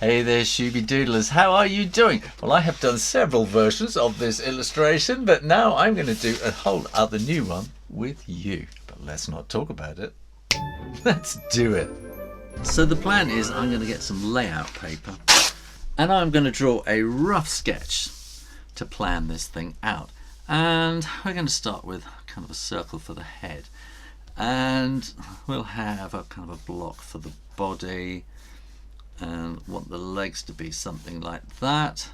Hey there, Shooby Doodlers, how are you doing? Well, I have done several versions of this illustration, but now I'm going to do a whole other new one with you. But let's not talk about it. Let's do it. So the plan is I'm going to get some layout paper and I'm going to draw a rough sketch to plan this thing out. And we're going to start with kind of a circle for the head. And we'll have a kind of a block for the body. And want the legs to be something like that,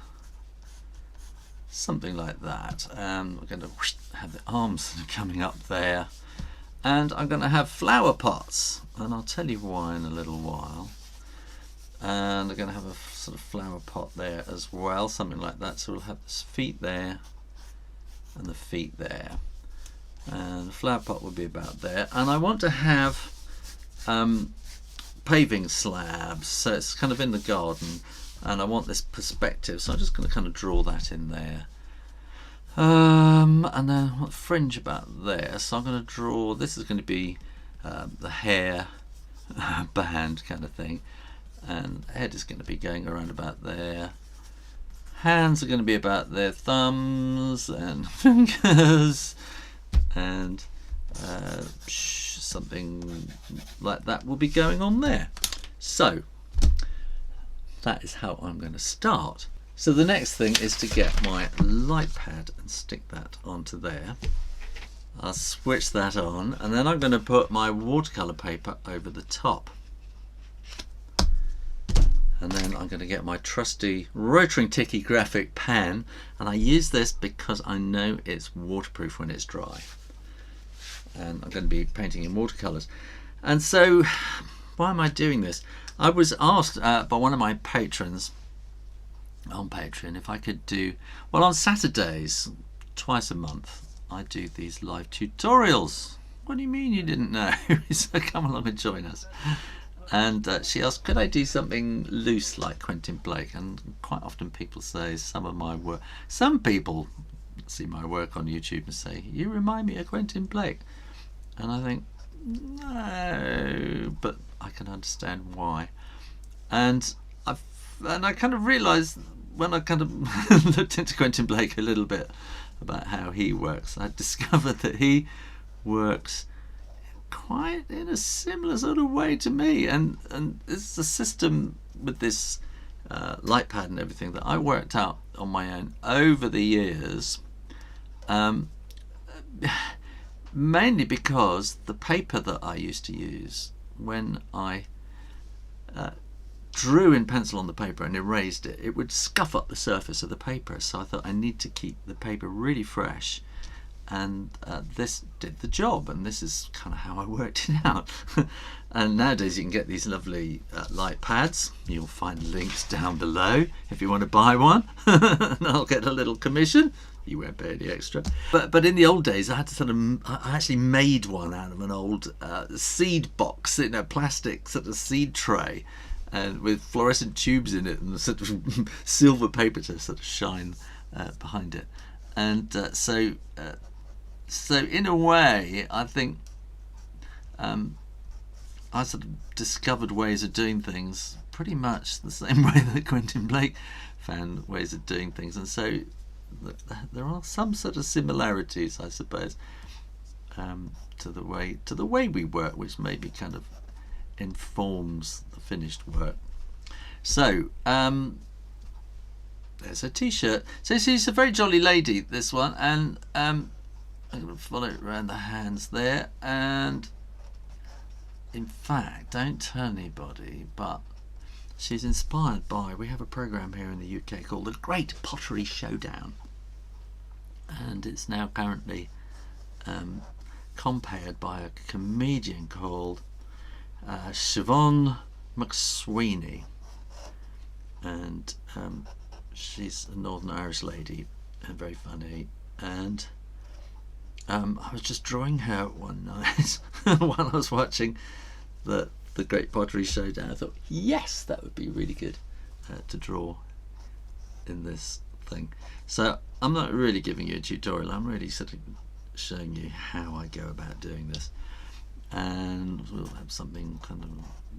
something like that. And we're going to have the arms coming up there, and I'm going to have flower pots, and I'll tell you why in a little while. And I'm going to have a sort of flower pot there as well, something like that. So we'll have the feet there and the feet there, and the flower pot will be about there. And I want to have paving slabs, so it's kind of in the garden, and I want this perspective, so I'm just going to kind of draw that in there. And then I want a fringe about there, so I'm going to draw, this is going to be the hair band kind of thing, and head is going to be going around about there. Hands are going to be about there, thumbs and fingers, and something like that will be going on there. So that is how I'm going to start. So the next thing is to get my light pad and stick that onto there. I'll switch that on, and then I'm going to put my watercolor paper over the top. And then I'm going to get my trusty Rotring Tikky graphic pen, and I use this because I know it's waterproof when it's dry. And I'm going to be painting in watercolors. And so why am I doing this? I was asked by one of my patrons on Patreon if I could do, well, on Saturdays twice a month I do these live tutorials. What do you mean you didn't know? So come along and join us. And she asked, could I do something loose like Quentin Blake? And quite often people say some of my work, some people see my work on YouTube and say, you remind me of Quentin Blake. And I think, no, but I can understand why. And I kind of realised when I kind of looked into Quentin Blake a little bit about how he works, I discovered that he works quite in a similar sort of way to me. And it's a system with this light pad and everything that I worked out on my own over the years. Mainly because the paper that I used to use when I drew in pencil on the paper and erased it, it would scuff up the surface of the paper. So I thought I need to keep the paper really fresh, and this did the job, and this is kind of how I worked it out. And nowadays you can get these lovely light pads. You'll find links down below if you want to buy one. And I'll get a little commission. You won't pay any extra. But in the old days, I had to I actually made one out of an old seed box, plastic sort of seed tray, and with fluorescent tubes in it and sort of silver paper to sort of shine behind it. And so in a way, I think I sort of discovered ways of doing things pretty much the same way that Quentin Blake found ways of doing things, and so there are some sort of similarities, I suppose, to the way we work, which maybe kind of informs the finished work. So there's a t-shirt. So she's a very jolly lady, this one, and I'm going to follow it around the hands there. And in fact, don't tell anybody, but she's inspired by, we have a program here in the UK called the Great Pottery Showdown, and it's now currently compared by a comedian called Siobhan McSweeney, and she's a Northern Irish lady and very funny. And I was just drawing her one night while I was watching the Great Pottery Showdown. I thought, yes, that would be really good to draw in this thing. So I'm not really giving you a tutorial, I'm really sort of showing you how I go about doing this. And we'll have something kind of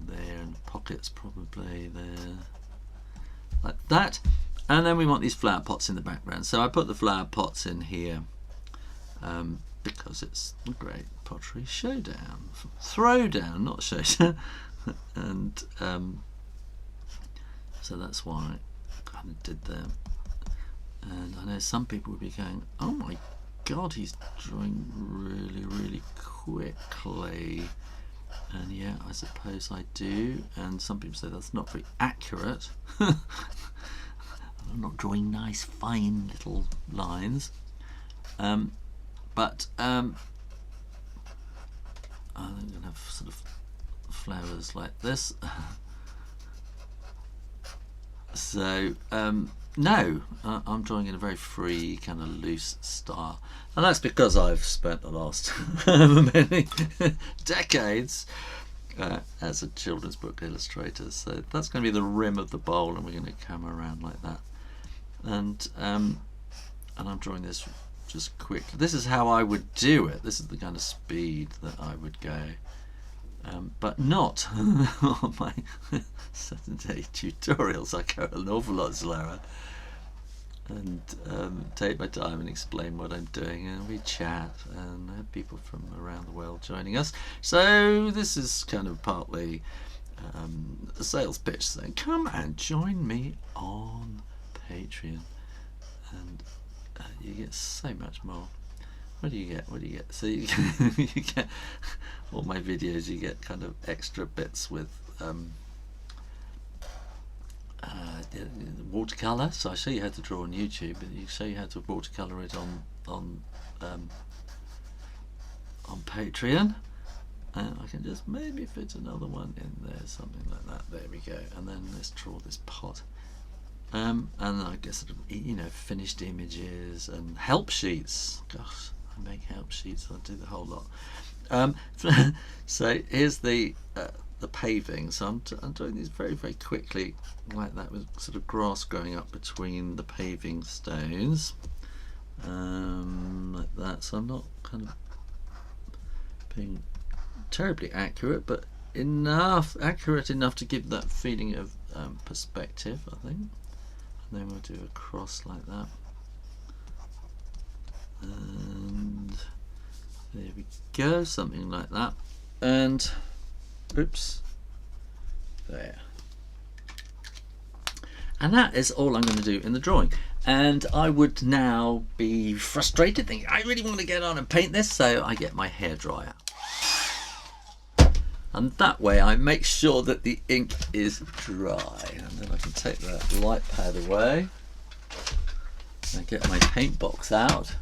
there, and pockets probably there, like that. And then we want these flower pots in the background. So I put the flower pots in here because it's a great pottery showdown. Throwdown, not showdown. And so that's why I kind of did them. And I know some people would be going, oh my God, he's drawing really, really quickly. And yeah, I suppose I do. And some people say that's not very accurate. I'm not drawing nice, fine little lines. But I'm going to have sort of flowers like this. So no, I'm drawing in a very free, kind of loose style, and that's because I've spent the last many decades as a children's book illustrator. So that's going to be the rim of the bowl, and we're going to come around like that. And I'm drawing this just quick. This is how I would do it. This is the kind of speed that I would go. But not on my 7-day tutorials. I go an awful lot slower and take my time and explain what I'm doing, and we chat and have people from around the world joining us. So this is kind of partly a sales pitch saying, come and join me on Patreon, and you get so much more. What do you get? What do you get? So you get all my videos. You get kind of extra bits with watercolor. So I show you how to draw on YouTube, and you show you how to watercolor it on Patreon. And I can just maybe fit another one in there, something like that. There we go. And then let's draw this pot. And I guess sort of, you know, finished images and help sheets. Gosh, I make help sheets. I do the whole lot. So here's the paving. So I'm doing these very, very quickly, like that, with sort of grass growing up between the paving stones, like that. So I'm not kind of being terribly accurate, but accurate enough to give that feeling of perspective, I think. And then we'll do a cross like that, and there we go, something like that. And oops, there. And that is all I'm going to do in the drawing. And I would now be frustrated thinking, I really want to get on and paint this, so I get my hairdryer. And that way I make sure that the ink is dry. And then I can take that light pad away and get my paint box out.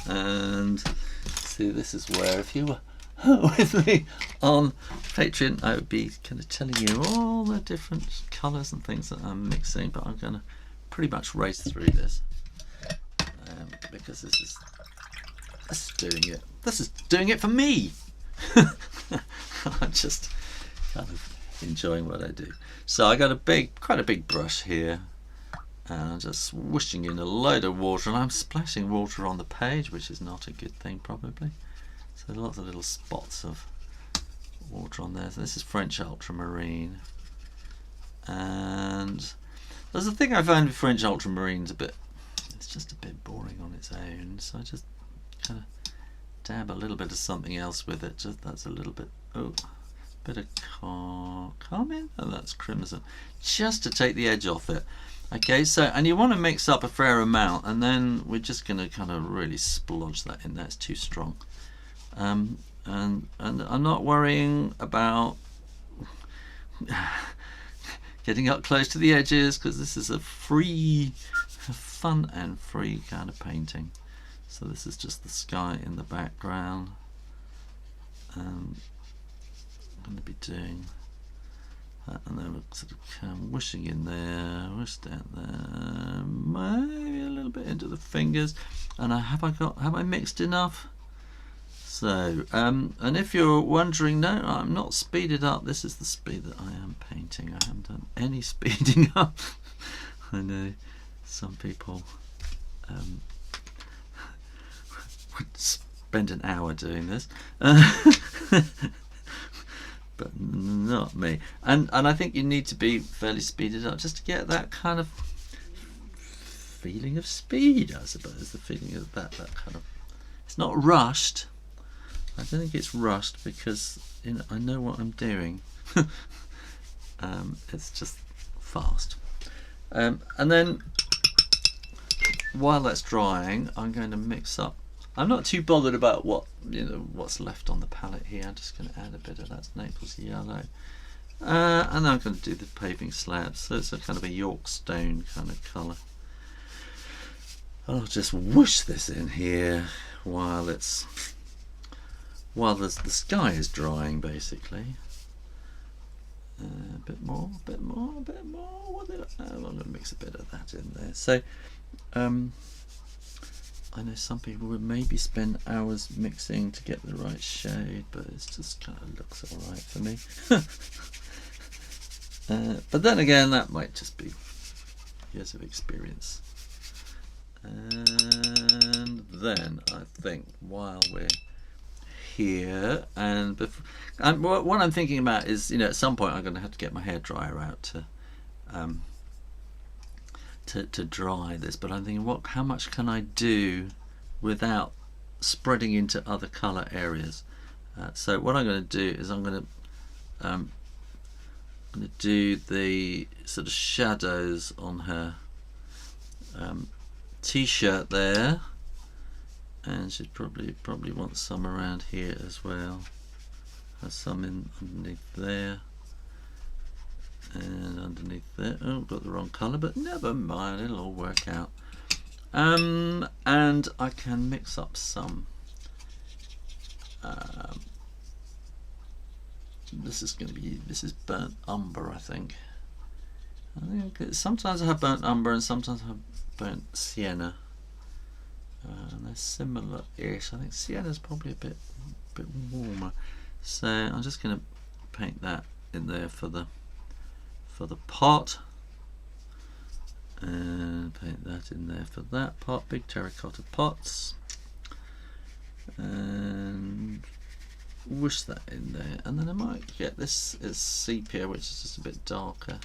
And see, this is where, if you were with me on Patreon, I would be kind of telling you all the different colours and things that I'm mixing, but I'm going to pretty much race through this because this is doing it. This is doing it for me. I'm just kind of enjoying what I do. So I got quite a big brush here, and I'm just swooshing in a load of water, and I'm splashing water on the page, which is not a good thing probably. So lots of little spots of water on there. So this is French ultramarine, and there's a thing I find with French ultramarines, it's just a bit boring on its own, so I just kind of dab a little bit of something else with it. Just that's a little bit, bit of carmine, and that's crimson, just to take the edge off it. Okay, so, and you want to mix up a fair amount, and then we're just going to kind of really splodge that in there. It's too strong. And I'm not worrying about getting up close to the edges, because this is a fun and free kind of painting. So this is just the sky in the background. I'm going to be doing that, and then we'll sort of come whooshing in there, whoosh down there, maybe a little bit into the fingers. And have I mixed enough? So, and if you're wondering, no, I'm not speeded up. This is the speed that I am painting. I haven't done any speeding up. I know some people would spend an hour doing this, but not me. And I think you need to be fairly speeded up just to get that kind of feeling of speed, I suppose. The feeling of that kind of, it's not rushed. I don't think it's rushed because, you know, I know what I'm doing. It's just fast. And then while that's drying, I'm going to mix up. I'm not too bothered about what's left on the palette here. I'm just going to add a bit of that Naples yellow, and then I'm going to do the paving slabs. So it's a kind of a York stone kind of colour. I'll just whoosh this in here while the sky is drying, basically. A bit more. I'm going to mix a bit of that in there. So I know some people would maybe spend hours mixing to get the right shade, but it just kind of looks alright for me. But then again, that might just be years of experience. And then I think while we're here, and what I'm thinking about is, you know, at some point I'm going to have to get my hairdryer out to dry this, but I'm thinking, how much can I do without spreading into other colour areas? So what I'm going to do is I'm going to do the sort of shadows on her t-shirt there, and she probably wants some around here as well. Has some underneath there. And underneath there, oh, got the wrong colour, but never mind, it'll all work out. And I can mix up some. This is burnt umber, I think. Sometimes I have burnt umber and sometimes I have burnt sienna. And they're similar-ish. I think sienna's probably a bit warmer. So I'm just going to paint that in there for the pot, and paint that in there for that pot, big terracotta pots, and whoosh that in there. And then I might get this is sepia, which is just a bit darker,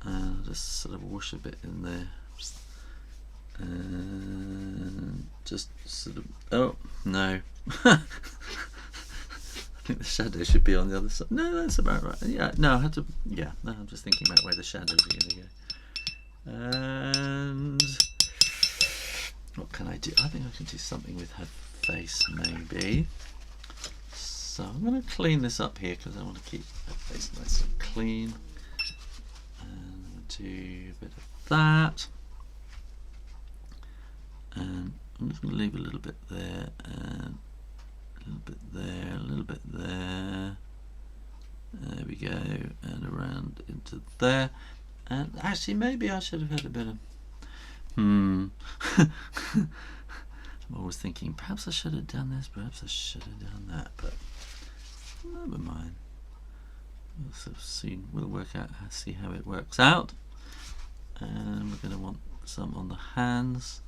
and I'll just sort of whoosh a bit in there, and just sort of, oh no. I think the shadow should be on the other side. No, that's about right. Yeah, no, I had to. Yeah, no, I'm just thinking about where the shadows are going to go. And what can I do? I think I can do something with her face, maybe. So I'm going to clean this up here because I want to keep her face nice and clean. And I'm going to do a bit of that. And I'm just going to leave a little bit there, and a little bit there, a little bit there. There we go, and around into there. And actually, maybe I should have had a bit of. I'm always thinking, perhaps I should have done this, perhaps I should have done that, but never mind. We'll sort of soon. We'll work out, see how it works out. And we're going to want some on the hands.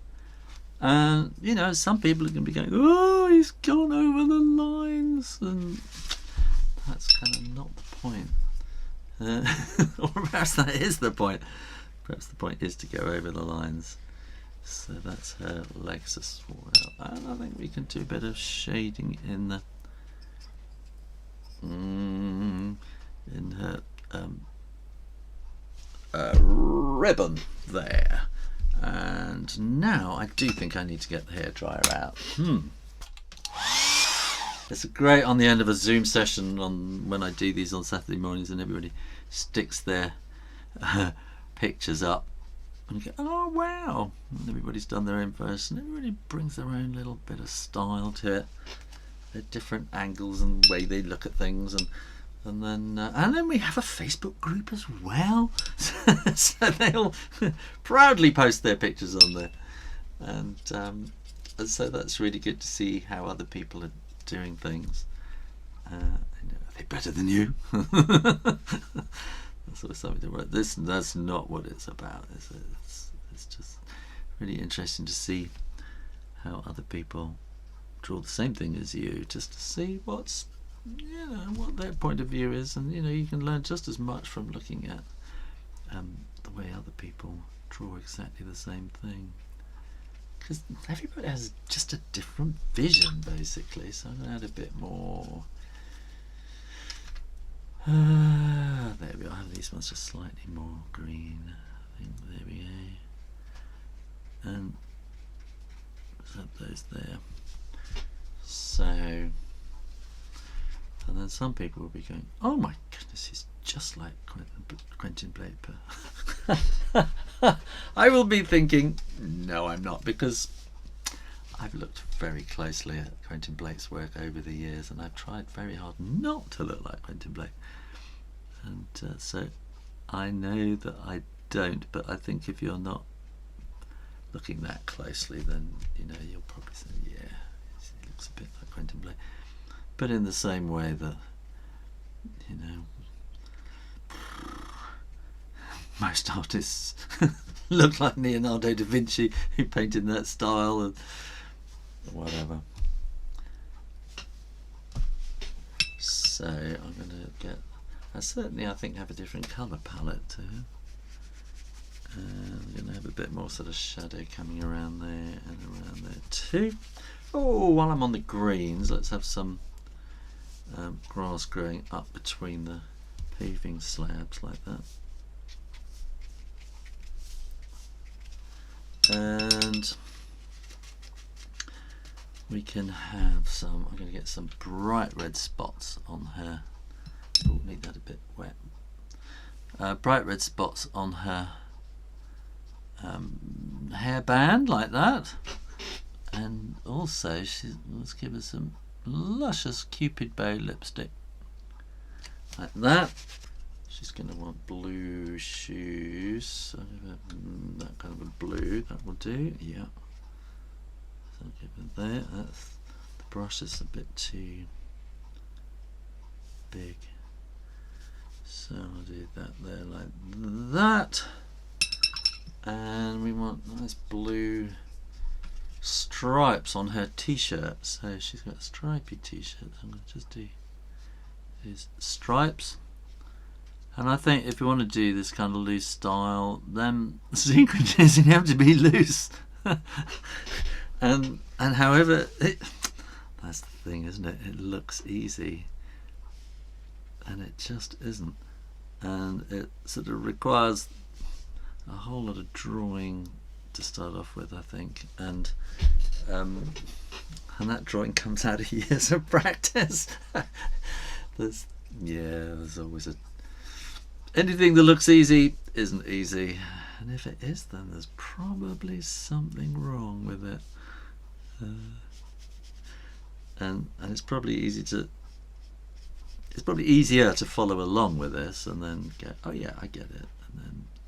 And you know, some people are going to be going, oh, he's gone over the lines, and that's kind of not the point. Or perhaps that is the point. Perhaps the point is to go over the lines. So that's her legs as well. And I think we can do a bit of shading in the in her ribbon there. And now I do think I need to get the hairdryer out. It's great on the end of a Zoom session on when I do these on Saturday mornings, and everybody sticks their pictures up and you go, oh wow, and everybody's done their own version. Everybody brings their own little bit of style to it, their different angles and way they look at things, and then we have a Facebook group as well. So they all proudly post their pictures on there, and so that's really good to see how other people are doing things. Are they better than you? That's sort of something to write. That's not what it's about, is it? It's just really interesting to see how other people draw the same thing as you, just to see what's you know, what their point of view is, and you know, you can learn just as much from looking at the way other people draw exactly the same thing, because everybody has just a different vision basically. So I'm going to add a bit more. There we are. These ones just slightly more green, I think. There we go. And set those there. So, and then some people will be going, oh my goodness, he's just like Quentin Blake. I will be thinking, no, I'm not, because I've looked very closely at Quentin Blake's work over the years, and I've tried very hard not to look like Quentin Blake. And so I know that I don't, but I think if you're not looking that closely, then you know, you'll probably say, yeah, he looks a bit like Quentin Blake. But in the same way that, you know, most artists look like Leonardo da Vinci, who painted in that style, and whatever. So I'm going to get, I certainly, I think, have a different colour palette to him. And I'm going to have a bit more sort of shadow coming around there and around there too. Oh, while I'm on the greens, let's have some grass growing up between the paving slabs like that. And we can have some, I'm going to get some bright red spots on her. Oh, need that a bit wet. Bright red spots on her hairband like that. And also, let's give her some luscious Cupid bow lipstick like that. She's going to want blue shoes, so that kind of a blue, that will do. Yeah, so I'll give it there. That's, the brush is a bit too big, so I'll do that there like that. And we want nice blue stripes on her t-shirt, so she's got a stripy t-shirt. I'm going to just do these stripes. And I think if you want to do this kind of loose style, then the secret is you have to be loose. and however, that's the thing, isn't it? It looks easy, and it just isn't. And it sort of requires a whole lot of drawing to start off with, I think, and that drawing comes out of years of practice. there's always anything that looks easy isn't easy, and if it is, then there's probably something wrong with it. And it's probably easier to follow along with this and then go, oh yeah, I get it.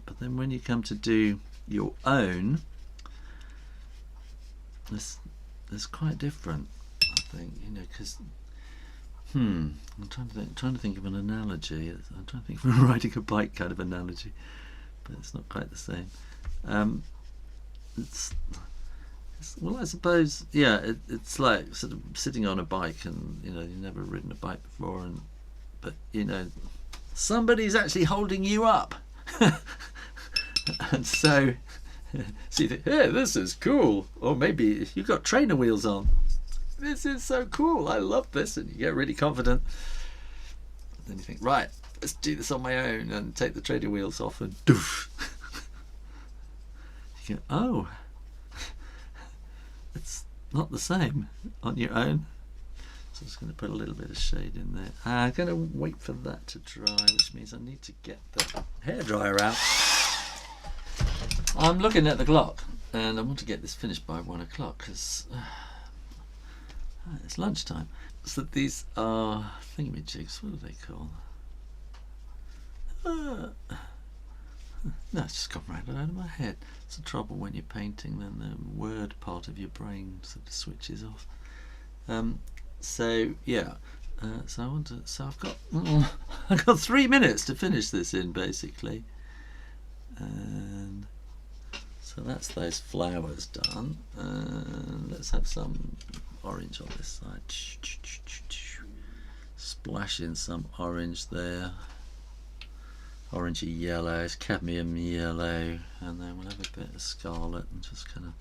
But then when you come to do your own, it's quite different, I think, you know, because I'm trying to think of an analogy. I'm trying to think of a riding a bike kind of analogy, but it's not quite the same. Well, I suppose, yeah, it's like sort of sitting on a bike, and you know, you've never ridden a bike before, but you know, somebody's actually holding you up. And so you think, hey, this is cool. Or maybe you've got trainer wheels on. This is so cool. I love this. And you get really confident. And then you think, right, let's do this on my own, and take the trainer wheels off, and doof. You go, oh, it's not the same on your own. So I'm just going to put a little bit of shade in there. I'm going to wait for that to dry, which means I need to get the hairdryer out. I'm looking at the clock, and I want to get this finished by 1 o'clock because it's lunchtime. So these are thingamajigs. What are they called? No, it's just gone right out of my head. It's the trouble when you're painting, then the word part of your brain sort of switches off. So yeah, so I've got 3 minutes to finish this in, basically. And so that's those flowers done. And let's have some orange on this side. splash in some orange there, orangey yellows, cadmium yellow, and then we'll have a bit of scarlet and just kind of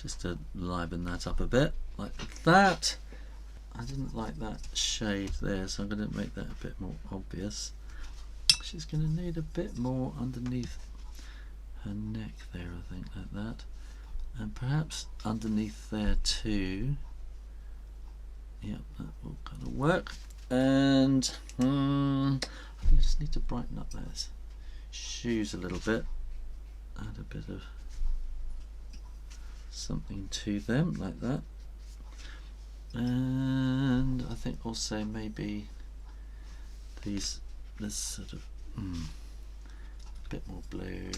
just to liven that up a bit like that. I didn't like that shade there, so I'm going to make that a bit more obvious. She's going to need a bit more underneath her neck there, I think, like that, and perhaps underneath there too. Yep, that will kind of work. And I think I just need to brighten up those shoes a little bit, add a bit of something to them like that. And I think also maybe this sort of a bit more blue.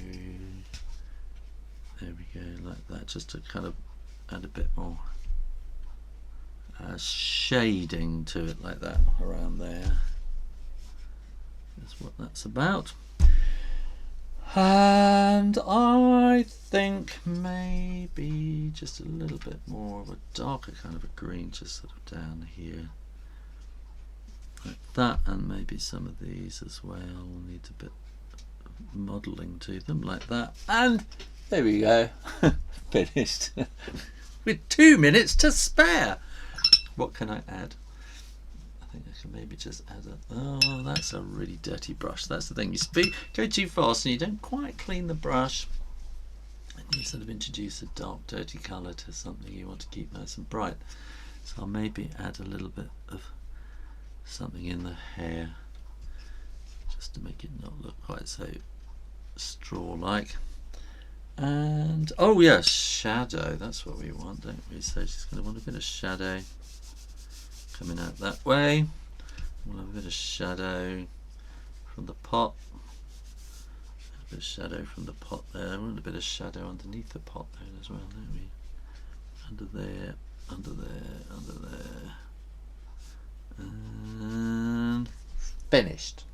There we go, like that, just to kind of add a bit more shading to it, like that, around there. That's what that's about. And I think maybe just a little bit more of a darker kind of a green, just sort of down here like that, and maybe some of these as well need a bit of modelling to them like that. And there we go. Finished. With 2 minutes to spare. What can I add? I think I can maybe just add a, oh, that's a really dirty brush. That's the thing, you go too fast and you don't quite clean the brush, and you sort of introduce a dark dirty colour to something you want to keep nice and bright. So I'll maybe add a little bit of something in the hair just to make it not look quite so straw-like. And oh yes, shadow, that's what we want, don't we? So she's going to want a bit of shadow coming out that way. We'll have a bit of shadow from the pot, a bit of shadow from the pot there. We want a bit of shadow underneath the pot there as well, don't we? Under there, under there, under there, and finished.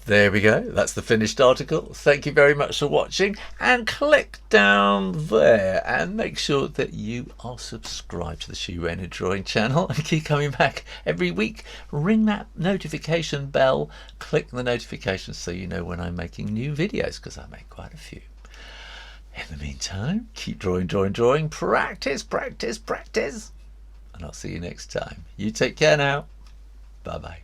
There we go, that's the finished article. Thank you very much for watching, and click down there and make sure that you are subscribed to the Shoo Rayner drawing channel and keep coming back every week. Ring that notification bell, click the notifications so you know when I'm making new videos, because I make quite a few. In the meantime, keep drawing, drawing, drawing, practice, practice, practice, and I'll see you next time. You take care now. Bye bye.